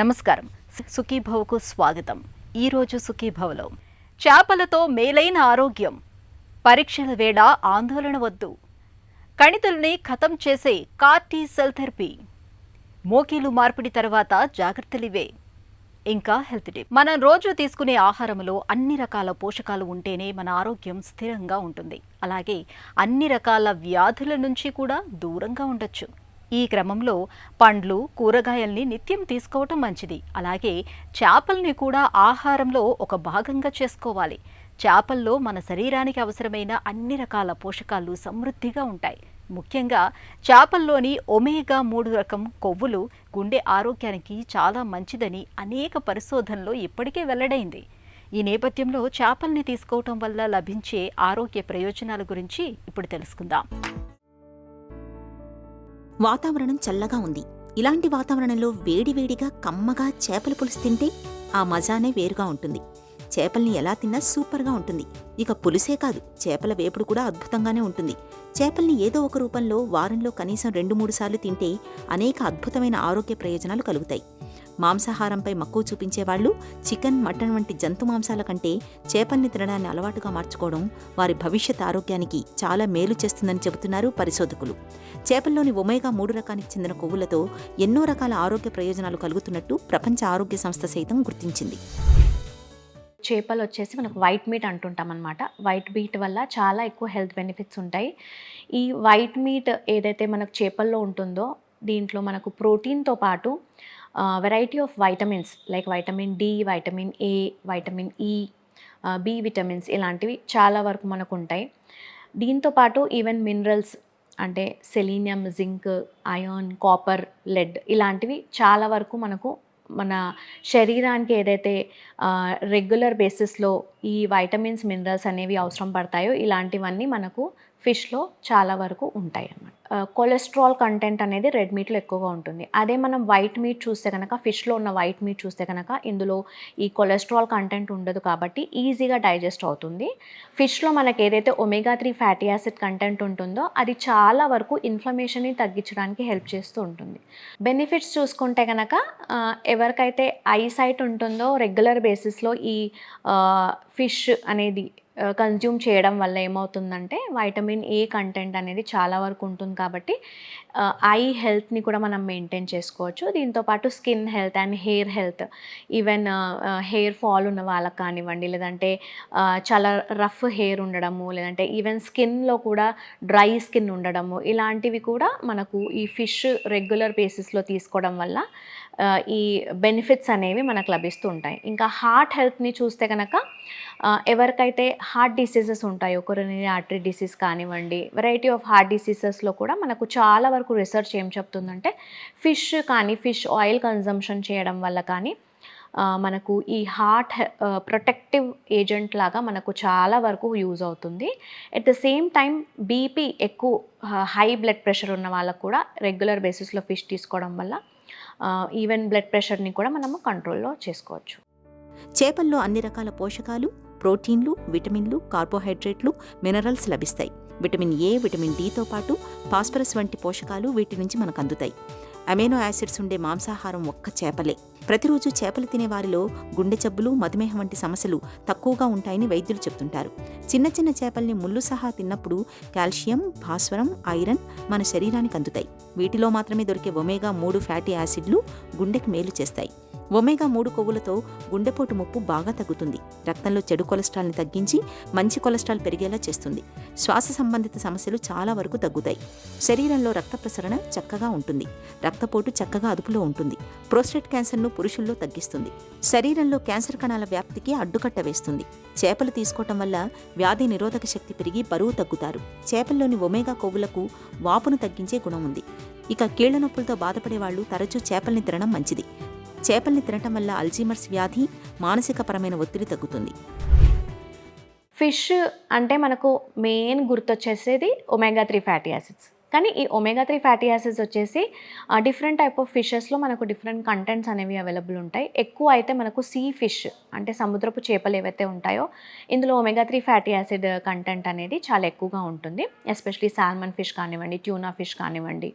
నమస్కారం. సుఖీభవకు స్వాగతం. ఈరోజు సుఖీభవలో చేపలతో మేలైన ఆరోగ్యం, పరీక్షల వేళ ఆందోళన వద్దు, కణితుల్ని ఖతం చేసే కార్టీ సెల్ థెరపీ, మోకీలు మార్పిడి తర్వాత జాగ్రత్తలివే, ఇంకా హెల్త్ టిప్. మనం రోజు తీసుకునే ఆహారంలో అన్ని రకాల పోషకాలు ఉంటేనే మన ఆరోగ్యం స్థిరంగా ఉంటుంది. అలాగే అన్ని రకాల వ్యాధుల నుంచి కూడా దూరంగా ఉండొచ్చు. ఈ క్రమంలో పండ్లు, కూరగాయల్ని నిత్యం తీసుకోవటం మంచిది. అలాగే చేపల్ని కూడా ఆహారంలో ఒక భాగంగా చేసుకోవాలి. చేపల్లో మన శరీరానికి అవసరమైన అన్ని రకాల పోషకాలు సమృద్ధిగా ఉంటాయి. ముఖ్యంగా చేపల్లోని ఒమేగా-3 రకం కొవ్వులు గుండె ఆరోగ్యానికి చాలా మంచిదని అనేక పరిశోధనలో ఇప్పటికే వెల్లడైంది. ఈ నేపథ్యంలో చేపల్ని తీసుకోవటం వల్ల లభించే ఆరోగ్య ప్రయోజనాల గురించి ఇప్పుడు తెలుసుకుందాం. వాతావరణం చల్లగా ఉంది. ఇలాంటి వాతావరణంలో వేడివేడిగా కమ్మగా చేపల పులుసు తింటే ఆ మజానే వేరుగా ఉంటుంది. చేపల్ని ఎలా తిన్నా సూపర్గా ఉంటుంది. ఇక పులుసే కాదు, చేపల వేపుడు కూడా అద్భుతంగానే ఉంటుంది. చేపల్ని ఏదో ఒక రూపంలో వారంలో కనీసం 2-3 సార్లు తింటే అనేక అద్భుతమైన ఆరోగ్య ప్రయోజనాలు కలుగుతాయి. మాంసాహారంపై మక్కువ చూపించేవాళ్లు చికెన్, మటన్ వంటి జంతు మాంసాల కంటే చేపల్ని తినడాన్ని అలవాటుగా మార్చుకోవడం వారి భవిష్యత్ ఆరోగ్యానికి చాలా మేలు చేస్తుందని చెబుతున్నారు పరిశోధకులు. చేపల్లోని ఒమేగా-3 రకానికి చెందిన కొవ్వులతో ఎన్నో రకాల ఆరోగ్య ప్రయోజనాలు కలుగుతున్నట్టు ప్రపంచ ఆరోగ్య సంస్థ సైతం గుర్తించింది. చేపలు వచ్చేసి మనకు వైట్ మీట్ అంటుంటాం అనమాట. వైట్ మీట్ వల్ల చాలా ఎక్కువ హెల్త్ బెనిఫిట్స్ ఉంటాయి. ఈ వైట్ మీట్ ఏదైతే మనకు చేపల్లో ఉంటుందో దీంట్లో మనకు ప్రోటీన్తో పాటు variety of vitamins like vitamin D, vitamin A, vitamin E, B vitamins ఇలాంటివి చాలా వరకు మనకు ఉంటాయి. దీంతో పాటు ఈవెన్ మినరల్స్ అంటే selenium, zinc, iron, copper, lead ఇలాంటివి చాలా వరకు మనకు మన శరీరానికి ఏదైతే రెగ్యులర్ బేసిస్లో ఈ వైటమిన్స్, మినరల్స్ అనేవి అవసరం పడతాయో ఇలాంటివన్నీ మనకు ఫిష్లో చాలా వరకు ఉంటాయి అన్నమాట. కొలెస్ట్రాల్ కంటెంట్ అనేది రెడ్ మీట్లో ఎక్కువగా ఉంటుంది. అదే మనం వైట్ మీట్ చూస్తే కనుక, ఫిష్లో ఉన్న వైట్ మీట్ చూస్తే కనుక ఇందులో ఈ కొలెస్ట్రాల్ కంటెంట్ ఉండదు కాబట్టి ఈజీగా డైజెస్ట్ అవుతుంది. ఫిష్లో మనకి ఏదైతే ఒమేగా-3 ఫ్యాటీ యాసిడ్ కంటెంట్ ఉంటుందో అది చాలా వరకు ఇన్ఫ్లమేషన్ని తగ్గించడానికి హెల్ప్ చేస్తూ ఉంటుంది. బెనిఫిట్స్ చూసుకుంటే కనుక ఎవరికైతే ఐసైట్ ఉంటుందో రెగ్యులర్ బేసిస్లో ఈ ఫిష్ అనేది కన్జ్యూమ్ చేయడం వల్ల ఏమవుతుందంటే వైటమిన్ ఏ కంటెంట్ అనేది చాలా వరకు ఉంటుంది కాబట్టి ఐ హెల్త్ని కూడా మనం మెయింటైన్ చేసుకోవచ్చు. దీంతోపాటు skin health and hair health, even hair fall ఉన్న వాళ్ళకి కానివ్వండి, లేదంటే చాలా రఫ్ హెయిర్ ఉండడము, లేదంటే ఈవెన్ స్కిన్లో కూడా డ్రై స్కిన్ ఉండడము, ఇలాంటివి కూడా మనకు ఈ ఫిష్ రెగ్యులర్ బేసిస్లో తీసుకోవడం వల్ల ఈ బెనిఫిట్స్ అనేవి మనకు లభిస్తూ ఉంటాయి. ఇంకా హార్ట్ హెల్త్ని చూస్తే కనుక ఎవరికైతే హార్ట్ డిసీజెస్ ఉంటాయో, కొరోనరీ ఆర్టరీ డిసీజ్ కానివ్వండి, వెరైటీ ఆఫ్ హార్ట్ డిసీజెస్లో కూడా మనకు చాలా వరకు రీసెర్చ్ ఏం చెప్తుందంటే ఫిష్ కానీ, ఫిష్ ఆయిల్ కన్జంప్షన్ చేయడం వల్ల కానీ మనకు ఈ హార్ట్ ప్రొటెక్టివ్ ఏజెంట్ లాగా మనకు చాలా వరకు యూజ్ అవుతుంది. At the same time BP ఎక్కువ, హై బ్లడ్ ప్రెషర్ ఉన్న వాళ్ళకు కూడా రెగ్యులర్ బేసిస్లో ఫిష్ తీసుకోవడం వల్ల ఈవెన్ బ్లడ్ ప్రెషర్ని కూడా మనము కంట్రోల్లో చేసుకోవచ్చు. చేపల్లో అన్ని రకాల పోషకాలు, ప్రోటీన్లు, విటమిన్లు, కార్బోహైడ్రేట్లు, మినరల్స్ లభిస్తాయి. విటమిన్ ఏ, విటమిన్ డితో పాటు ఫాస్ఫరస్ వంటి పోషకాలు వీటి నుంచి మనకు అందుతాయి. అమైనో యాసిడ్స్ ఉండే మాంసాహారం ఒక్క చేపలే. ప్రతిరోజు చేపలు తినే వారిలో గుండె జబ్బులు, మధుమేహం వంటి సమస్యలు తక్కువగా ఉంటాయని వైద్యులు చెప్తుంటారు. చిన్న చిన్న చేపల్ని ముళ్ళు సహా తిన్నప్పుడు కాల్షియం, భాస్వరం, ఐరన్ మన శరీరానికి అందుతాయి. వీటిలో మాత్రమే దొరికే ఒమేగా-3 ఫ్యాటీ యాసిడ్లు గుండెకి మేలు చేస్తాయి. ఒమేగా-3 కొవ్వులతో గుండెపోటు ముప్పు బాగా తగ్గుతుంది. రక్తంలో చెడు కొలెస్ట్రాల్ని తగ్గించి మంచి కొలెస్ట్రాల్ పెరిగేలా చేస్తుంది. శ్వాస సంబంధిత సమస్యలు చాలా వరకు తగ్గుతాయి. శరీరంలో రక్త ప్రసరణ చక్కగా ఉంటుంది. రక్తపోటు చక్కగా అదుపులో ఉంటుంది. ప్రోస్టేట్ క్యాన్సర్ను పురుషుల్లో తగ్గిస్తుంది. శరీరంలో క్యాన్సర్ కణాల వ్యాప్తికి అడ్డుకట్ట వేస్తుంది. చేపలు తీసుకోవటం వల్ల వ్యాధి నిరోధక శక్తి పెరిగి బరువు తగ్గుతారు. చేపల్లోని ఒమేగా కొవ్వులకు వాపును తగ్గించే గుణం ఉంది. ఇక కీళ్ల నొప్పులతో బాధపడే వాళ్ళు తరచూ చేపల్ని తినడం మంచిది. చేపల్ని తినటం వల్ల అల్జీమర్స్ వ్యాధి, మానసికపరమైన ఒత్తిడి తగ్గుతుంది. ఫిష్ అంటే మనకు మెయిన్ గుర్తొచ్చేసేది ఒమేగా-3 ఫ్యాటీ యాసిడ్స్. కానీ ఈ ఒమేగా-3 ఫ్యాటీ యాసిడ్స్ వచ్చేసి డిఫరెంట్ టైప్ ఆఫ్ ఫిషెస్లో మనకు డిఫరెంట్ కంటెంట్స్ అనేవి అవైలబుల్ ఉంటాయి. ఎక్కువ అయితే మనకు సీ ఫిష్ అంటే సముద్రపు చేపలు ఏవైతే ఉంటాయో ఇందులో ఒమేగా-3 ఫ్యాటీ యాసిడ్ కంటెంట్ అనేది చాలా ఎక్కువగా ఉంటుంది. ఎస్పెషలీ సాల్మన్ ఫిష్ కానివ్వండి, ట్యూనా ఫిష్ కానివ్వండి,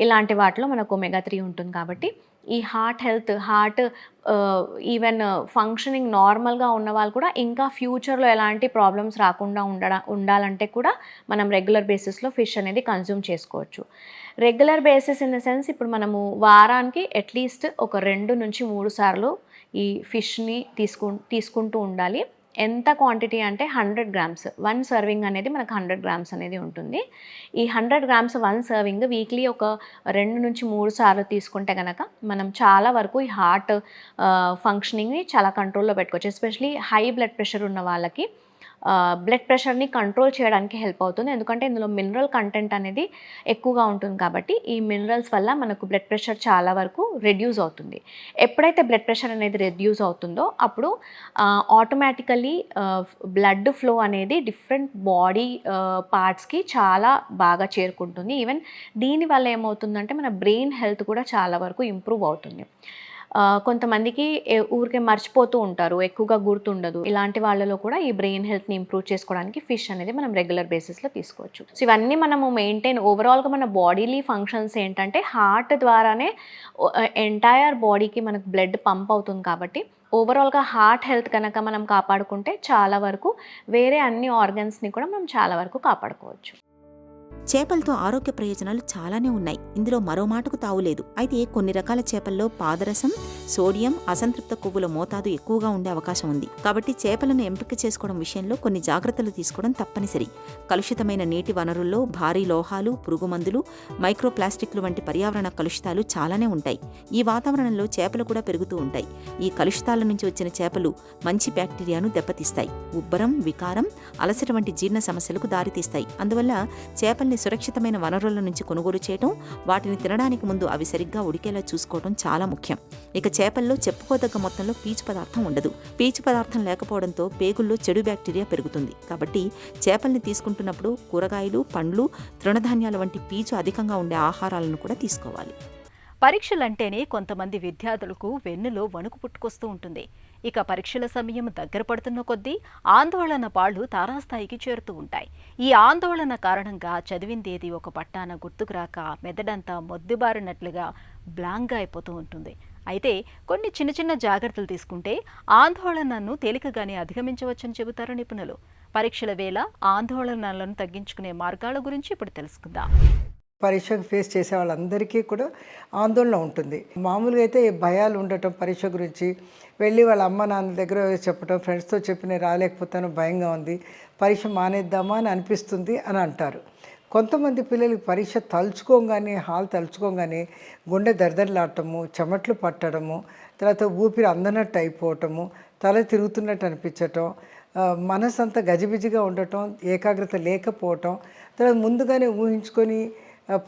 ఇలాంటి వాటిలో మనకు ఒమేగా-3 ఉంటుంది. కాబట్టి ఈ హార్ట్ ఈవెన్ ఫంక్షనింగ్ నార్మల్గా ఉన్న వాళ్ళు కూడా ఇంకా ఫ్యూచర్లో ఎలాంటి ప్రాబ్లమ్స్ రాకుండా ఉండాలంటే కూడా మనం రెగ్యులర్ బేసిస్లో ఫిష్ అనేది కన్జ్యూమ్ చేసుకోవచ్చు. Regular basis in the sense ఇప్పుడు మనము వారానికి అట్లీస్ట్ ఒక 2 నుంచి 3 సార్లు ఈ ఫిష్ని తీసుకుంటూ ఉండాలి. ఎంత క్వాంటిటీ అంటే 100 గ్రామ్స్ 1 సర్వింగ్ అనేది మనకు 100 గ్రామ్స్ అనేది ఉంటుంది. ఈ 100 గ్రామ్స్ 1 సర్వింగ్ వీక్లీ ఒక 2 నుంచి 3 సార్లు తీసుకుంటే కనుక మనం చాలా వరకు ఈ హార్ట్ ఫంక్షనింగ్ని చాలా కంట్రోల్లో పెట్టుకోవచ్చు. ఎస్పెషలీ హై బ్లడ్ ప్రెషర్ ఉన్న వాళ్ళకి బ్లడ్ ప్రెషర్ని కంట్రోల్ చేయడానికి హెల్ప్ అవుతుంది. ఎందుకంటే ఇందులో మినరల్ కంటెంట్ అనేది ఎక్కువగా ఉంటుంది కాబట్టి ఈ మినరల్స్ వల్ల మనకు బ్లడ్ ప్రెషర్ చాలా వరకు రెడ్యూస్ అవుతుంది. ఎప్పుడైతే బ్లడ్ ప్రెషర్ అనేది రెడ్యూస్ అవుతుందో అప్పుడు ఆటోమేటికల్లీ బ్లడ్ ఫ్లో అనేది డిఫరెంట్ బాడీ పార్ట్స్కి చాలా బాగా చేరుకుంటుంది. ఈవెన్ దీనివల్ల ఏమవుతుందంటే మన బ్రెయిన్ హెల్త్ కూడా చాలా వరకు ఇంప్రూవ్ అవుతుంది. కొంతమందికి ఊరికే మర్చిపోతూ ఉంటారు, ఎక్కువగా గుర్తుండదు. ఇలాంటి వాళ్ళలో కూడా ఈ బ్రెయిన్ హెల్త్ని ఇంప్రూవ్ చేసుకోవడానికి ఫిష్ అనేది మనం రెగ్యులర్ బేసిస్లో తీసుకోవచ్చు. సో ఇవన్నీ మనము మెయింటైన్ ఓవరాల్గా మన బాడీలీ ఫంక్షన్స్ ఏంటంటే హార్ట్ ద్వారానే ఎంటైర్ బాడీకి మనకు బ్లడ్ పంప్ అవుతుంది కాబట్టి ఓవరాల్గా హార్ట్ హెల్త్ కనుక మనం కాపాడుకుంటే చాలా వరకు వేరే అన్ని ఆర్గన్స్ని కూడా మనం చాలా వరకు కాపాడుకోవచ్చు. చేపలతో ఆరోగ్య ప్రయోజనాలు చాలానే ఉన్నాయి. ఇందులో మరో మాటకు తావులేదు. అయితే కొన్ని రకాల చేపల్లో పాదరసం, సోడియం, అసంతృప్త కొవ్వుల మోతాదు ఎక్కువగా ఉండే అవకాశం ఉంది. కాబట్టి చేపలను ఎంపిక చేసుకోవడం విషయంలో కొన్ని జాగ్రత్తలు తీసుకోవడం తప్పనిసరి. కలుషితమైన నీటి వనరుల్లో భారీ లోహాలు, పురుగుమందులు, మైక్రోప్లాస్టిక్లు వంటి పర్యావరణ కలుషితాలు చాలానే ఉంటాయి. ఈ వాతావరణంలో చేపలు కూడా పెరుగుతూ ఉంటాయి. ఈ కలుషితాల నుంచి వచ్చిన చేపలు మంచి బ్యాక్టీరియాను దెబ్బతీస్తాయి. ఉబ్బరం, వికారం, అలసట వంటి జీర్ణ సమస్యలకు దారితీస్తాయి. అందువల్ల చేపల్ని సురక్షితమైన వనరుల నుంచి కొనుగోలు చేయడం, వాటిని తినడానికి ముందు అవి సరిగ్గా ఉడికేలా చూసుకోవడం చాలా ముఖ్యం. ఇక చేపల్లో చెప్పుకోదగ్గ మొత్తంలో పీచు పదార్థం ఉండదు. పీచు పదార్థం లేకపోవడంతో పేగుల్లో చెడు బ్యాక్టీరియా పెరుగుతుంది. కాబట్టి చేపల్ని తీసుకుంటున్నప్పుడు కూరగాయలు, పండ్లు, తృణధాన్యాల వంటి పీచు అధికంగా ఉండే ఆహారాలను కూడా తీసుకోవాలి. పరీక్షలంటేనే కొంతమంది విద్యార్థులకు వెన్నులో వణుకు పుట్టుకొస్తూ ఉంటుంది. ఇక పరీక్షల సమయం దగ్గర పడుతున్న కొద్దీ ఆందోళన పాళ్లు తారాస్థాయికి చేరుతూ ఉంటాయి. ఈ ఆందోళన కారణంగా చదివిందేది ఒక పట్టాన గుర్తుకు రాక మెదడంతా మొద్దుబారినట్లుగా బ్లాంక్గా అయిపోతూ ఉంటుంది. అయితే కొన్ని చిన్న చిన్న జాగ్రత్తలు తీసుకుంటే ఆందోళనను తేలికగానే అధిగమించవచ్చని చెబుతారు నిపుణులు. పరీక్షల వేళ ఆందోళనలను తగ్గించుకునే మార్గాల గురించి ఇప్పుడు తెలుసుకుందాం. పరీక్షకు ఫేస్ చేసే వాళ్ళందరికీ కూడా ఆందోళన ఉంటుంది. మామూలుగా అయితే భయాలు ఉండటం, పరీక్ష గురించి వెళ్ళి వాళ్ళ అమ్మ నాన్న దగ్గర చెప్పటం, ఫ్రెండ్స్తో చెప్పి నేను రాలేకపోతాను, భయంగా ఉంది, పరీక్ష మానేద్దామా అని అనిపిస్తుంది అని అంటారు. కొంతమంది పిల్లలకి పరీక్ష తలుచుకోగానే, హాల్ తలుచుకోగానే గుండె దరదరలాడటము, చెమట్లు పట్టడము, తర్వాత ఊపిరి అందనట్టు అయిపోవటము, తల తిరుగుతున్నట్టు అనిపించటం, మనసు అంతా గజిబిజిగా ఉండటం, ఏకాగ్రత లేకపోవటం, తర్వాత ముందుగానే ఊహించుకొని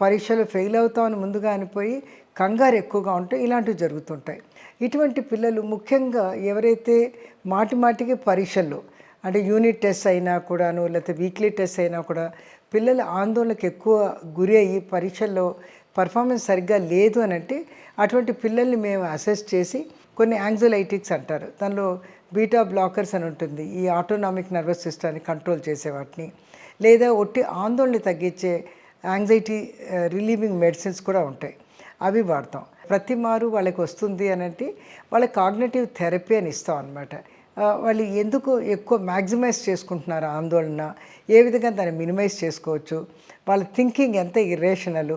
పరీక్షలు ఫెయిల్ అవుతామని ముందుగా అనిపోయి కంగారు ఎక్కువగా ఉంటే ఇలాంటివి జరుగుతుంటాయి. ఇటువంటి పిల్లలు ముఖ్యంగా ఎవరైతే మాటిమాటికి పరీక్షల్లో అంటే యూనిట్ టెస్ట్ అయినా కూడాను, లేకపోతే వీక్లీ టెస్ట్ అయినా కూడా పిల్లల ఆందోళనకు ఎక్కువ గురి అయ్యి పరీక్షల్లో పర్ఫార్మెన్స్ సరిగ్గా లేదు అని అంటే అటువంటి పిల్లల్ని మేము అసెస్ చేసి కొన్ని యాంగ్జైటిక్స్ అంటారు, దానిలో బీటా బ్లాకర్స్ అని ఉంటుంది, ఈ ఆటోనామిక్ నర్వస్ సిస్టమ్ని కంట్రోల్ చేసే వాటిని, లేదా ఒట్టి ఆందోళన తగ్గించే యాంగ్జైటీ రిలీవింగ్ మెడిసిన్స్ కూడా ఉంటాయి, అవి వాడతాం. ప్రతి మారు వాళ్ళకి వస్తుంది అని అంటే వాళ్ళకి కాగ్నిటివ్ థెరపీ అని ఇస్తాం అన్నమాట. వాళ్ళు ఎందుకు ఎక్కువ మ్యాక్సిమైజ్ చేసుకుంటున్నారు ఆందోళన, ఏ విధంగా దాన్ని మినిమైజ్ చేసుకోవచ్చు, వాళ్ళ థింకింగ్ ఎంత ఇర్రేషనల్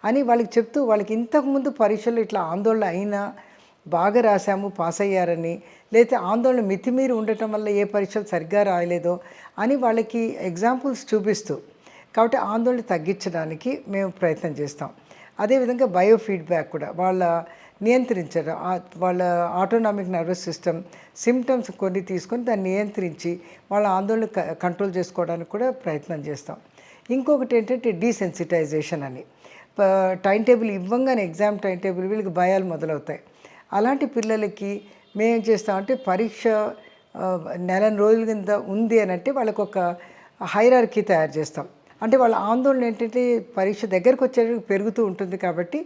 అని వాళ్ళకి చెప్తూ, వాళ్ళకి ఇంతకుముందు పరీక్షలు ఇట్లా ఆందోళన అయినా బాగా రాశాము, పాస్ అయ్యారని, లేకపోతే ఆందోళన మితిమీరి ఉండటం వల్ల ఏ పరీక్షలు సరిగ్గా రాయలేదో అని వాళ్ళకి ఎగ్జాంపుల్స్ చూపిస్తూ, కాబట్టి ఆందోళన తగ్గించడానికి మేము ప్రయత్నం చేస్తాం. అదేవిధంగా బయోఫీడ్బ్యాక్ కూడా వాళ్ళ నియంత్రించడం, వాళ్ళ ఆటోనామిక్ నర్వస్ సిస్టమ్ సిమ్టమ్స్ కొన్ని తీసుకొని దాన్ని నియంత్రించి వాళ్ళ ఆందోళన కంట్రోల్ చేసుకోవడానికి కూడా ప్రయత్నం చేస్తాం. ఇంకొకటి ఏంటంటే డీసెన్సిటైజేషన్ అని, టైం టేబుల్ ఇవ్వంగానే ఎగ్జామ్ టైం టేబుల్ వీళ్ళకి భయాలు మొదలవుతాయి. అలాంటి పిల్లలకి మేమేం చేస్తామంటే పరీక్ష నెల రోజుల కింద ఉంది అని అంటే వాళ్ళకు ఒక హైరార్కీ తయారు చేస్తాం. అంటే వాళ్ళ ఆందోళన ఏంటంటే పరీక్ష దగ్గరకు వచ్చేటప్పుడు పెరుగుతూ ఉంటుంది కాబట్టి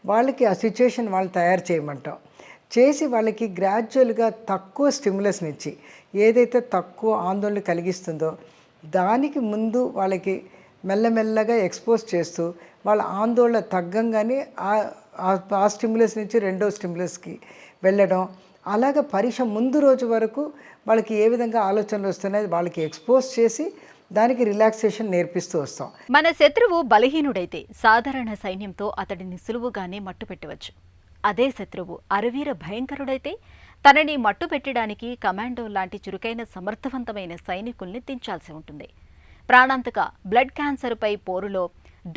వాళ్ళకి ఆ సిచ్యుయేషన్ వాళ్ళు తయారు చేయమంటాం. చేసి వాళ్ళకి గ్రాడ్యువల్గా తక్కువ స్టిమ్యులస్ని ఇచ్చి, ఏదైతే తక్కువ ఆందోళన కలిగిస్తుందో దానికి ముందు వాళ్ళకి మెల్లమెల్లగా ఎక్స్పోజ్ చేస్తూ వాళ్ళ ఆందోళన తగ్గంగానే ఆ స్టిమ్యులస్ నుంచి రెండో స్టిమ్యులస్కి వెళ్ళడం, అలాగ పరీక్ష ముందు రోజు వరకు వాళ్ళకి ఏ విధంగా ఆలోచనలు వస్తున్నాయి వాళ్ళకి ఎక్స్పోజ్ చేసి దానికి రిలాక్సేషన్ నేర్పిస్తూ వస్తాం. మన శత్రువు బలహీనుడైతే సాధారణ సైన్యంతో అతడిని సులువుగానే మట్టుపెట్టవచ్చు. అదే శత్రువు అరవీర భయంకరుడైతే తనని మట్టుపెట్టడానికి కమాండో లాంటి చురుకైన సమర్థవంతమైన సైనికుల్ని దించాల్సి ఉంటుంది. ప్రాణాంతక బ్లడ్ క్యాన్సర్పై పోరులో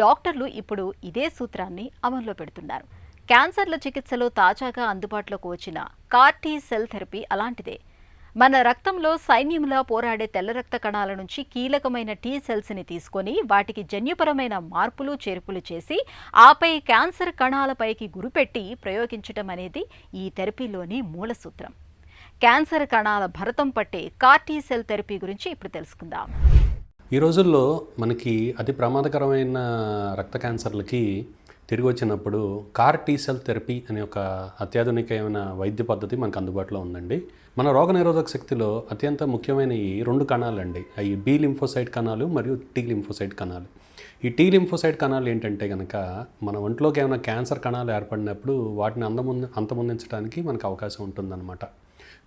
డాక్టర్లు ఇప్పుడు ఇదే సూత్రాన్ని అమల్లో పెడుతున్నారు. క్యాన్సర్ల చికిత్సలో తాజాగా అందుబాటులోకి వచ్చిన CAR-T సెల్ థెరపీ అలాంటిదే. మన రక్తంలో సైన్యంలా పోరాడే తెల్ల రక్త కణాల నుంచి కీలకమైన టీ సెల్స్ని తీసుకొని వాటికి జన్యుపరమైన మార్పులు చేర్పులు చేసి ఆపై క్యాన్సర్ కణాలపైకి గురిపెట్టి ప్రయోగించటం అనేది ఈ థెరపీలోని మూల సూత్రం. క్యాన్సర్ కణాల భరతం పట్టే CAR-T సెల్ థెరపీ గురించి ఇప్పుడు తెలుసుకుందాం. ఈ రోజుల్లో మనకి అతి ప్రమాదకరమైన రక్త క్యాన్సర్లకి తిరిగి వచ్చినప్పుడు CAR-T సెల్ థెరపీ అనే ఒక అత్యాధునికమైన వైద్య పద్ధతి మనకు అందుబాటులో ఉందండి. మన రోగనిరోధక శక్తిలో అత్యంత ముఖ్యమైన ఈ 2 కణాలండి. అవి B లింఫోసైట్ కణాలు మరియు T లింఫోసైట్ కణాలు. ఈ T లింఫోసైట్ కణాలు ఏంటంటే కనుక మన ఒంట్లోకి ఏమైనా క్యాన్సర్ కణాలు ఏర్పడినప్పుడు వాటిని అంతమొందించడానికి మనకు అవకాశం ఉంటుందన్నమాట.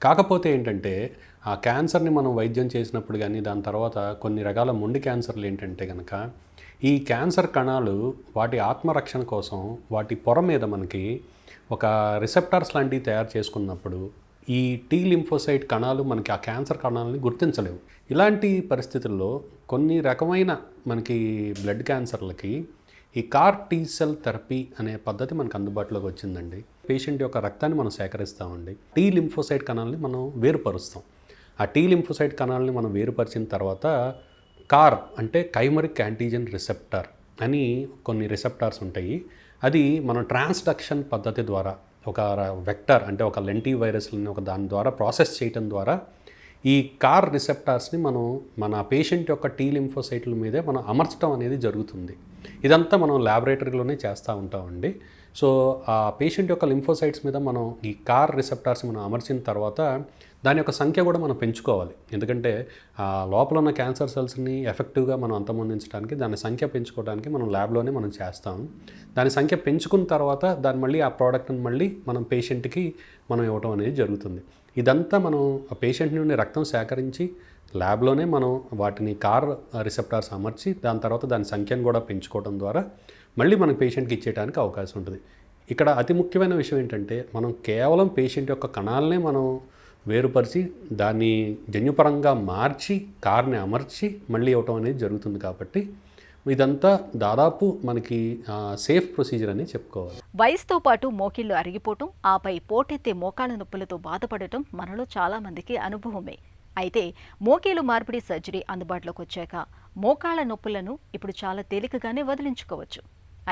కాకపోతే ఏంటంటే ఆ క్యాన్సర్ని మనం వైద్యం చేసినప్పుడు కానీ దాని తర్వాత కొన్ని రకాల మొండి క్యాన్సర్లు ఏంటంటే కనుక ఈ క్యాన్సర్ కణాలు వాటి ఆత్మరక్షణ కోసం వాటి పొర మీద మనకి ఒక రిసెప్టార్స్ లాంటివి తయారు చేసుకున్నప్పుడు ఈ T లింఫోసైట్ కణాలు మనకి ఆ క్యాన్సర్ కణాలని గుర్తించలేవు. ఇలాంటి పరిస్థితుల్లో కొన్ని రకమైన మనకి బ్లడ్ క్యాన్సర్లకి ఈ CAR-T సెల్ థెరపీ అనే పద్ధతి మనకు అందుబాటులోకి వచ్చిందండి. పేషెంట్ యొక్క రక్తాన్ని మనం సేకరిస్తామండి. T లింఫోసైట్ కణాలని మనం వేరుపరుస్తాం. ఆ T లింఫోసైట్ కణాలని మనం వేరుపరిచిన తర్వాత CAR అంటే కైమరిక్ యాంటీజెన్ రిసెప్టార్ అని కొన్ని రిసెప్టార్స్ ఉంటాయి. అది మనం ట్రాన్స్డక్షన్ పద్ధతి ద్వారా ఒక వెక్టర్ అంటే ఒక లెంటీ వైరస్ని ఒక దాని ద్వారా ప్రాసెస్ చేయటం ద్వారా ఈ CAR రిసెప్టార్స్ని మనం మన పేషెంట్ యొక్క T లింఫోసైట్ల మీదే మనం అమర్చడం అనేది జరుగుతుంది. ఇదంతా మనం ల్యాబొరేటరీలోనే చేస్తూ ఉంటామండి. సో ఆ పేషెంట్ యొక్క లింఫోసైట్స్ మీద మనం ఈ CAR రిసెప్టార్స్ మనం అమర్చిన తర్వాత దాని యొక్క సంఖ్య కూడా మనం పెంచుకోవాలి. ఎందుకంటే లోపల ఉన్న క్యాన్సర్ సెల్స్ని ఎఫెక్టివ్గా మనం అంతమొందించడానికి దాని సంఖ్య పెంచుకోవడానికి మనం ల్యాబ్లోనే మనం చేస్తాము. దాని సంఖ్య పెంచుకున్న తర్వాత దాన్ని మళ్ళీ ఆ ప్రోడక్ట్ని మళ్ళీ మనం పేషెంట్కి మనం ఇవ్వటం అనేది జరుగుతుంది. ఇదంతా మనం ఆ పేషెంట్ నుండి రక్తం సేకరించి ల్యాబ్లోనే మనం వాటిని CAR రిసెప్టార్స్ అమర్చి దాని తర్వాత దాని సంఖ్యను కూడా పెంచుకోవడం ద్వారా మళ్ళీ మన పేషెంట్కి ఇచ్చేయడానికి అవకాశం ఉంటుంది. ఇక్కడ అతి ముఖ్యమైన విషయం ఏంటంటే మనం కేవలం పేషెంట్ యొక్క కణాలనే మనం వేరుపరిచి దాన్ని జన్యుపరంగా మార్చి CARని అమర్చి మళ్ళీ ఇవ్వటం అనేది జరుగుతుంది. కాబట్టి ఇదంతా దాదాపు మనకి సేఫ్ ప్రొసీజర్ అని చెప్పుకోవాలి. వయసుతో పాటు మోకిళ్ళు అరిగిపోవటం, ఆపై పోటెత్తే మోకాళ్ళ నొప్పులతో బాధపడటం మనలో చాలా మందికి అనుభవమే. అయితే మోకేలు మార్పిడి సర్జరీ అందుబాటులోకి వచ్చాక మోకాళ్ళ నొప్పులను ఇప్పుడు చాలా తేలికగానే వదిలించుకోవచ్చు.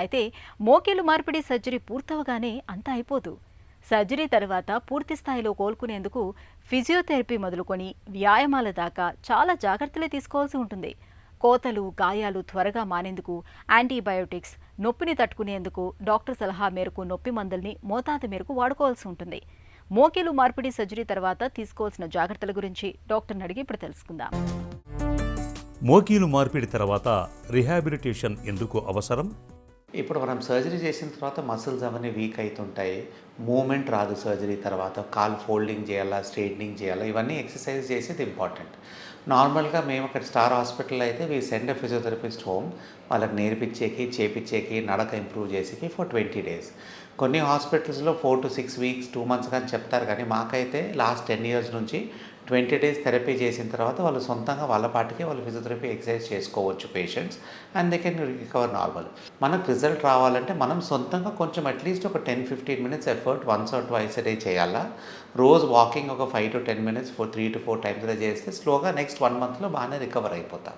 అయితే మోకేలు మార్పిడి సర్జరీ పూర్తవగానే అంతా అయిపోదు. సర్జరీ తర్వాత పూర్తి స్థాయిలో కోలుకునేందుకు ఫిజియోథెరపీ మొదలుకొని వ్యాయామాల దాకా చాలా జాగ్రత్తలే తీసుకోవాల్సి ఉంటుంది. కోతలు, గాయాలు త్వరగా మానేందుకు యాంటీబయోటిక్స్, నొప్పిని తట్టుకునేందుకు డాక్టర్ సలహా మేరకు నొప్పి మందుల్ని మోతాదు మేరకు వాడుకోవాల్సి ఉంటుంది. మోకేలు మార్పిడి సర్జరీ తర్వాత తీసుకోవాల్సిన జాగ్రత్తల గురించి డాక్టర్ని అడిగి ఇప్పుడు తెలుసుకుందాం. మోకీలు మార్పిడి తర్వాత రిహాబిలిటేషన్ ఎందుకు అవసరం? ఇప్పుడు మనం సర్జరీ చేసిన తర్వాత మసిల్స్ అవన్నీ వీక్ అవుతుంటాయి, మూమెంట్ రాదు. సర్జరీ తర్వాత కాల్ ఫోల్డింగ్ చేయాలా, స్ట్రైట్నింగ్ చేయాలా, ఇవన్నీ ఎక్సర్సైజ్ చేసేది ఇంపార్టెంట్. నార్మల్గా మేము అక్కడ స్టార్ హాస్పిటల్ అయితే we send a physiotherapist home, వాళ్ళకి నేర్పించేకి చేపించేకి నడక ఇంప్రూవ్ చేసేకి ఫర్ 20 days. కొన్ని హాస్పిటల్స్లో 4 to 6 weeks 2 months కానీ చెప్తారు. కానీ మాకైతే లాస్ట్ 10 years నుంచి 20 days థెరపీ చేసిన తర్వాత వాళ్ళు సొంతంగా వాళ్ళ పాటికి వాళ్ళు ఫిజియోథెరపీ ఎక్సర్సైజ్ చేసుకోవచ్చు patients, and they can recover normal. మనకు రిజల్ట్ రావాలంటే మనం సొంతంగా కొంచెం అట్లీస్ట్ ఒక 10-15 minutes effort once or twice a day చేయాలా. రోజు వాకింగ్ ఒక 5 to 10 minutes 3 to 4 times చేస్తే స్లోగా నెక్స్ట్ 1 monthలో బాగానే రికవర్ అయిపోతాం.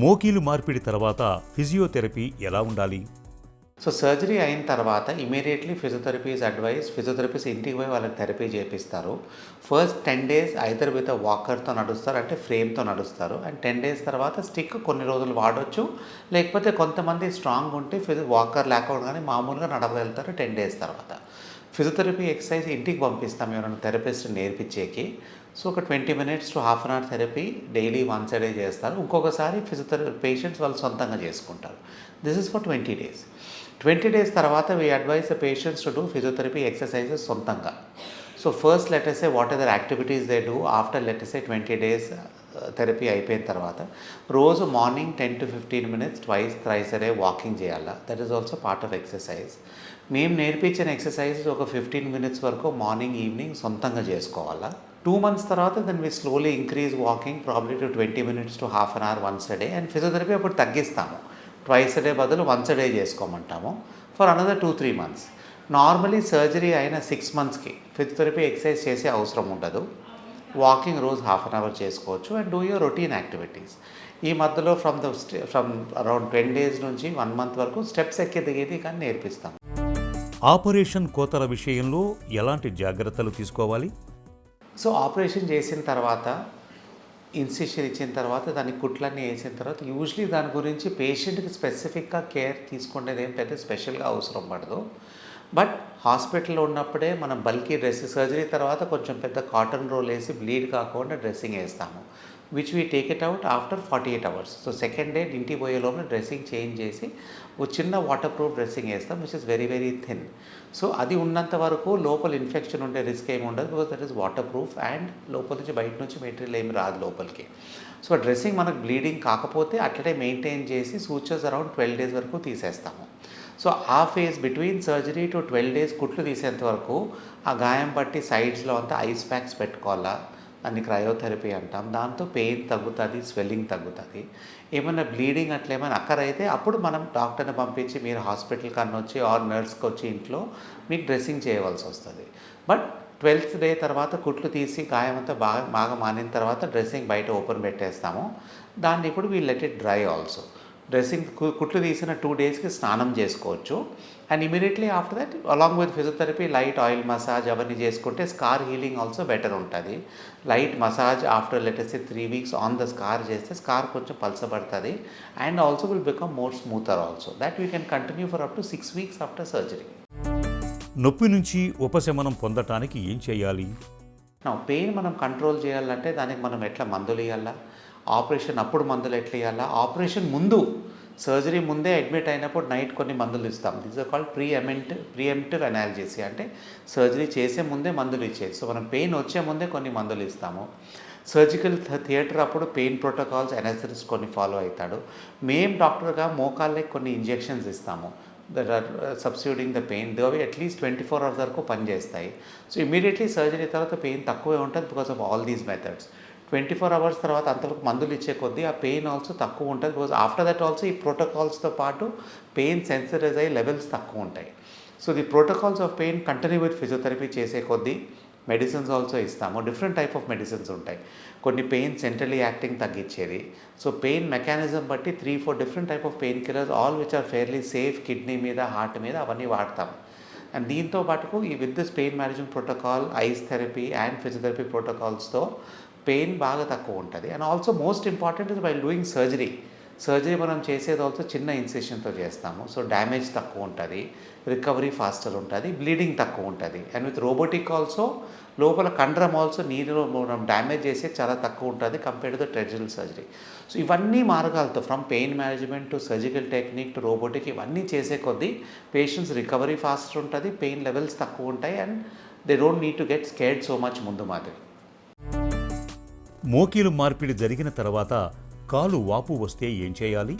మోకీలు మార్పిడి తర్వాత ఫిజియోథెరపీ ఎలా ఉండాలి? సో సర్జరీ అయిన తర్వాత immediately physiotherapy is advice. Physiotherapist ఇంటికి పోయి వాళ్ళకి థెరపీ చేపిస్తారు. ఫస్ట్ 10 days ఐదర్ విత్ వాకర్తో నడుస్తారు, అంటే ఫ్రేమ్తో నడుస్తారు. అండ్ 10 days తర్వాత స్టిక్ కొన్ని రోజులు వాడవచ్చు. లేకపోతే కొంతమంది స్ట్రాంగ్ ఉంటే వాకర్ లేకపోవడం కానీ మామూలుగా నడవగలుగుతారు 10 days తర్వాత. ఫిజియోథెరపీ ఎక్సర్సైజ్ ఇంటికి పంపిస్తాం ఎవరైనా థెరపిస్ట్ నేర్పించేకి. సో ఒక 20 minutes to half an hour therapy daily once day చేస్తారు. ఇంకొకసారి ఫిజియోథెరపీ పేషెంట్స్ వాళ్ళు సొంతంగా చేసుకుంటారు. This is for 20 days. 20 days తర్వాత we advise the patients to do physiotherapy exercises సొంతంగా. So first let us say what are their activities they do after let us say 20 days therapy అయిపోయిన తర్వాత రోజు morning 10 to 15 minutes thrice a day walking చేయాలా. That is also part of exercise. మేము నేర్పించిన exercises ఒక 15 minutes వరకు morning evening సొంతంగా చేసుకోవాలా. 2 months తర్వాత then we slowly increase walking probably to 20 minutes to half an hour once a day. And physiotherapy అప్పుడు తగ్గిస్తాము. ట్వైస్ a day బదులు వన్స్ a day చేసుకోమంటాము for another 2-3 months. Normally surgery అయిన 6 monthsకి physiotherapy exercise చేసే అవసరం ఉండదు. Walking రోజు half an hour చేసుకోవచ్చు and do your routine activities. ఈ మధ్యలో ఫ్రమ్ అరౌండ్ 10 days నుంచి 1 month వరకు స్టెప్స్ ఎక్కి దిగేది కానీ నేర్పిస్తాం. ఆపరేషన్ కోతల విషయంలో ఎలాంటి జాగ్రత్తలు తీసుకోవాలి? సో ఆపరేషన్ చేసిన తర్వాత ఇన్సిషన్ ఇచ్చిన తర్వాత దానికి కుట్లన్నీ వేసిన తర్వాత యూజువలీ దాని గురించి పేషెంట్కి స్పెసిఫిక్గా కేర్ తీసుకునేది ఏం పెద్ద స్పెషల్గా అవసరం పడదు. బట్ హాస్పిటల్లో ఉన్నప్పుడే మనం బల్కీ డ్రెస్సింగ్ సర్జరీ తర్వాత కొంచెం పెద్ద కాటన్ రోల్ వేసి బ్లీడ్ కాకుండా డ్రెస్సింగ్ వేస్తాము, which we take it out after 48 hours. So second day ఇంటికి పోయే లోపల డ్రెస్సింగ్ చేంజ్ చేసి ఒక చిన్న వాటర్ ప్రూఫ్ డ్రెస్సింగ్ వేస్తాం which is very very thin. So అది ఉన్నంత వరకు లోపల ఇన్ఫెక్షన్ ఉండే రిస్క్ ఏమి ఉండదు because that is water proof and లోపల నుంచి బయట నుంచి మెటీరియల్ ఏమి రాదు లోపలికి. సో డ్రెస్సింగ్ మనకు బ్లీడింగ్ కాకపోతే అట్లనే మెయింటైన్ చేసి సూచర్స్ అరౌండ్ 12 days వరకు తీసేస్తాము. సో ఆ phase between surgery to 12 days కుట్లు తీసేంత వరకు ఆ గాయం బట్టి సైడ్స్లో అంతా ఐస్ ప్యాక్స్ పెట్టుకోవాలా. దాన్ని క్రయోథెరపీ అంటాం. దాంతో పెయిన్ తగ్గుతుంది, స్వెల్లింగ్ తగ్గుతుంది. ఏమైనా బ్లీడింగ్ అట్లా ఏమైనా అక్కరైతే అప్పుడు మనం డాక్టర్ని పంపించి మీరు హాస్పిటల్ కన్నా వచ్చి ఆర్ నర్స్కి వచ్చి ఇంట్లో మీకు డ్రెస్సింగ్ చేయవలసి వస్తుంది. బట్ 12th day తర్వాత కుట్లు తీసి గాయం అంతా బాగా మానిన తర్వాత డ్రెస్సింగ్ బయట ఓపెన్ పెట్టేస్తాము. దాన్ని ఇప్పుడు we let it dry also. Dressing కుట్లు తీసిన 2 daysకి స్నానం చేసుకోవచ్చు. And immediately after that along with physiotherapy light oil massage అవన్నీ చేసుకుంటే స్కార్ హీలింగ్ ఆల్సో బెటర్ ఉంటుంది. Light massage after latest 3 weeks on the scar చేస్తే స్కార్ కొంచెం పలసబడుతుంది and also will become more smoother also. That we can continue for up to 6 weeks after surgery. నొప్పి నుంచి ఉపశమనం పొందటానికి ఏం చేయాలి? పెయిన్ మనం కంట్రోల్ చేయాలంటే దానికి మనం ఎట్లా మందులు ఇవ్వాలా, ఆపరేషన్ అప్పుడు మందులు ఎట్లా ఇవ్వాలా, ఆపరేషన్ ముందు సర్జరీ ముందే అడ్మిట్ అయినప్పుడు నైట్ కొన్ని మందులు ఇస్తాం. దిస్ ఆర్ కాల్డ్ ప్రీఎంప్టివ్ అనాల్జెసియా, అంటే సర్జరీ చేసే ముందే మందులు ఇచ్చేది. సో మనం పెయిన్ వచ్చే ముందే కొన్ని మందులు ఇస్తాము. సర్జికల్ థియేటర్ అప్పుడు పెయిన్ ప్రోటోకాల్స్ అనెస్థెటిస్ట్ కొన్ని ఫాలో అవుతాడు. మేము డాక్టర్గా మోకాళ్ళకి కొన్ని ఇంజెక్షన్స్ ఇస్తాము that are substituting the pain. Though at least 24 hours వరకు పనిచేస్తాయి. సో ఇమీడియట్లీ సర్జరీ తర్వాత పెయిన్ తక్కువే ఉంటుంది because of all these methods. 24 hours తర్వాత అంతవరకు మందులు ఇచ్చే కొద్దీ ఆ పెయిన్ ఆల్సో తక్కువ ఉంటుంది బికాజ్ ఆఫ్టర్ దట్ ఆల్సో ఈ ప్రోటోకాల్స్తో పాటు పెయిన్ సెన్సిటైజ్ అయ్యి లెవెల్స్ తక్కువ ఉంటాయి. So the protocols of pain continue with physiotherapy చేసే కొద్దీ మెడిసిన్స్ ఆల్సో ఇస్తాము. డిఫరెంట్ టైప్ ఆఫ్ మెడిసిన్స్ ఉంటాయి. కొన్ని పెయిన్ సెంట్రలీ యాక్టింగ్ తగ్గించేది. సో పెయిన్ మెకానిజం బట్టి 3-4 different type of pain killers all which are fairly safe kidney మీద heart మీద అవన్నీ వాడతాం. అండ్ దీంతో పాటుకు ఈ with this pain management protocol ice therapy and physiotherapy ప్రోటోకాల్స్తో పెయిన్ బాగా తక్కువ ఉంటుంది. And also most important is by doing surgery మనం చేసేది ఆల్సో చిన్న ఇన్సిషన్తో చేస్తాము. సో డ్యామేజ్ తక్కువ ఉంటుంది, రికవరీ ఫాస్టర్ ఉంటుంది, బ్లీడింగ్ తక్కువ ఉంటుంది. అండ్ విత్ రోబోటిక్ ఆల్సో లోపల కండరం ఆల్సో నీరులో మనం డ్యామేజ్ చేసే చాలా తక్కువ ఉంటుంది compared to traditional surgery. So ఇవన్నీ మార్గాలతో from pain management to surgical technique to robotic ఇవన్నీ చేసే కొద్దీ పేషెంట్స్ రికవరీ ఫాస్టర్ ఉంటుంది, పెయిన్ లెవెల్స్ తక్కువ ఉంటాయి and they don't need to get scared so much ముందు మాదిరి. మోకీలు మార్పిడి జరిగిన తర్వాత కాలు వాపు వస్తే ఏం చేయాలి?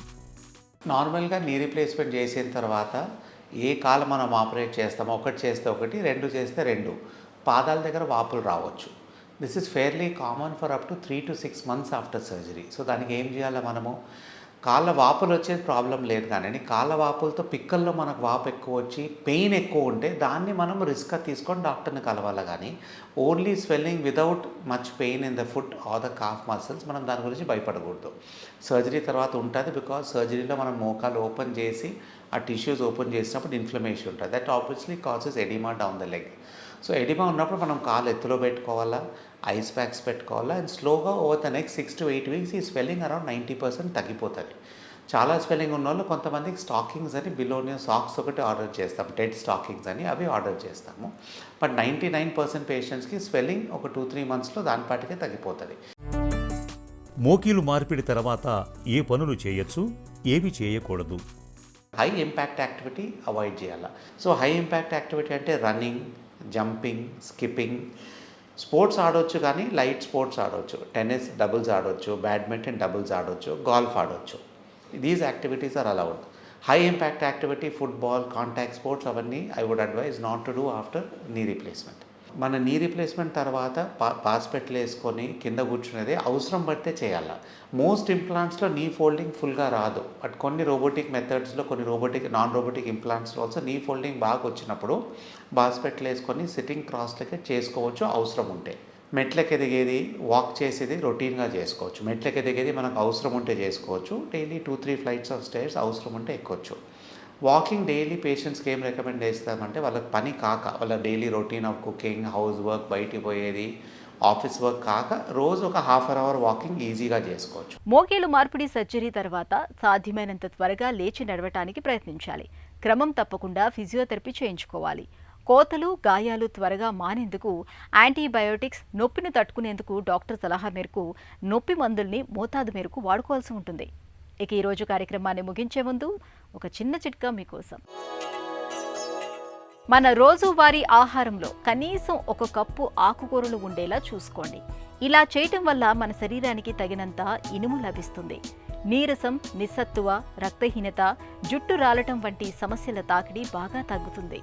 నార్మల్గా నీ రీప్లేస్మెంట్ చేసిన తర్వాత ఏ కాలు మనం ఆపరేట్ చేస్తామో ఒకటి చేస్తే ఒకటి, 2 చేస్తే 2 పాదాల దగ్గర వాపులు రావచ్చు. This is fairly common for up to 3 to 6 months after surgery. So దానికి ఏం చేయాలి మనము? కాళ్ళ వాపులు వచ్చేది ప్రాబ్లం లేదు, కానీ కాళ్ళ వాపులతో పిక్కల్లో మనకు వాపు ఎక్కువ వచ్చి పెయిన్ ఎక్కువ ఉంటే దాన్ని మనం రిస్క్గా తీసుకొని డాక్టర్ని కలవాలి. కానీ only swelling without much pain in the foot or the calf muscles మనం దాని గురించి భయపడకూడదు. సర్జరీ తర్వాత ఉంటుంది బికాజ్ సర్జరీలో మనం మోకాలు ఓపెన్ చేసి ఆ టిష్యూస్ ఓపెన్ చేసినప్పుడు ఇన్ఫ్లమేషన్ ఉంటుంది. That obviously causes oedema down the leg. So oedema ఉన్నప్పుడు మనం కాలు ఎత్తులో పెట్టుకోవాలా, ఐస్ ప్యాక్స్ పెట్టుకోవాలా అండ్ స్లోగా over the next 6 to 8 weeks ఈ స్వెల్లింగ్ అరౌండ్ 90% తగ్గిపోతుంది. చాలా స్వెల్లింగ్ ఉన్న వాళ్ళు కొంతమందికి స్టాకింగ్స్ అని బిలోనియో సాక్స్ ఒకటి ఆర్డర్ చేస్తాం, డెడ్ స్టాకింగ్స్ అని, అవి ఆర్డర్ చేస్తాము. బట్ 99% పేషెంట్స్కి స్వెల్లింగ్ ఒక 2-3 మంత్స్లో దానిపాటికే తగ్గిపోతుంది. మోకీలు మార్పిడి తర్వాత ఏ పనులు చేయొచ్చు, ఏవి చేయకూడదు? హై ఇంపాక్ట్ యాక్టివిటీ అవాయిడ్ చేయాలి. సో హై ఇంపాక్ట్ యాక్టివిటీ అంటే రన్నింగ్, జంపింగ్, స్కిప్పింగ్. స్పోర్ట్స్ ఆడవచ్చు, కానీ లైట్ స్పోర్ట్స్ ఆడవచ్చు. టెన్నిస్ డబుల్స్ ఆడవచ్చు, బ్యాడ్మింటన్ డబుల్స్ ఆడవచ్చు, గాల్ఫ్ ఆడవచ్చు. These activities are allowed. High impact activity football, contact sports అవన్నీ I would advise not to do after knee replacement. మన knee replacement తర్వాత పాస్పెట్లు వేసుకొని కింద కూర్చునేది అవసరం పడితే చేయాలి. మోస్ట్ ఇంప్లాంట్స్లో నీ ఫోల్డింగ్ ఫుల్గా రాదు. బట్ కొన్ని రోబోటిక్ మెథడ్స్లో, కొన్ని నాన్ రోబోటిక్ ఇంప్లాంట్స్లో ఆల్సో నీ ఫోల్డింగ్ బాగా వచ్చినప్పుడు పాస్పెట్లు వేసుకొని సిట్టింగ్ క్రాస్లకి చేసుకోవచ్చు అవసరం ఉంటే. మెట్లకి ఎదిగేది, వాక్ చేసేది రొటీన్గా చేసుకోవచ్చు. మెట్లకి ఎదిగేది మనకు అవసరం ఉంటే చేసుకోవచ్చు. డైలీ 2-3 ఫ్లైట్స్ ఆఫ్ స్టైర్స్ అవసరం ఉంటే ఎక్కొచ్చు. వాకింగ్ డైలీ పేషెంట్స్కి ఏం రికమెండ్ చేస్తామంటే, వాళ్ళకి పని కాక, వాళ్ళ daily routine of cooking, house work, బయటికి పోయేది, ఆఫీస్ వర్క్ కాక రోజు ఒక ½ అవర్ వాకింగ్ ఈజీగా చేసుకోవచ్చు. మోకాలు మార్పిడి సర్జరీ తర్వాత సాధ్యమైనంత త్వరగా లేచి నడవటానికి ప్రయత్నించాలి. క్రమం తప్పకుండా ఫిజియోథెరపీ చేయించుకోవాలి. కోతలు, గాయాలు త్వరగా మానేందుకు యాంటీబయోటిక్స్, నొప్పిని తట్టుకునేందుకు డాక్టర్ సలహా మేరకు నొప్పి మందుల్ని మోతాదు మేరకు వాడుకోవాల్సి ఉంటుంది. ఇక ఈరోజు కార్యక్రమాన్ని ముగించే ముందు ఒక చిన్న చిట్కా మీకోసం. మన రోజువారీ ఆహారంలో కనీసం 1 కప్పు ఆకుకూరలు ఉండేలా చూసుకోండి. ఇలా చేయటం వల్ల మన శరీరానికి తగినంత ఇనుము లభిస్తుంది. నీరసం, నిస్సత్తువ, రక్తహీనత, జుట్టు రాలటం వంటి సమస్యల తాకిడి బాగా తగ్గుతుంది.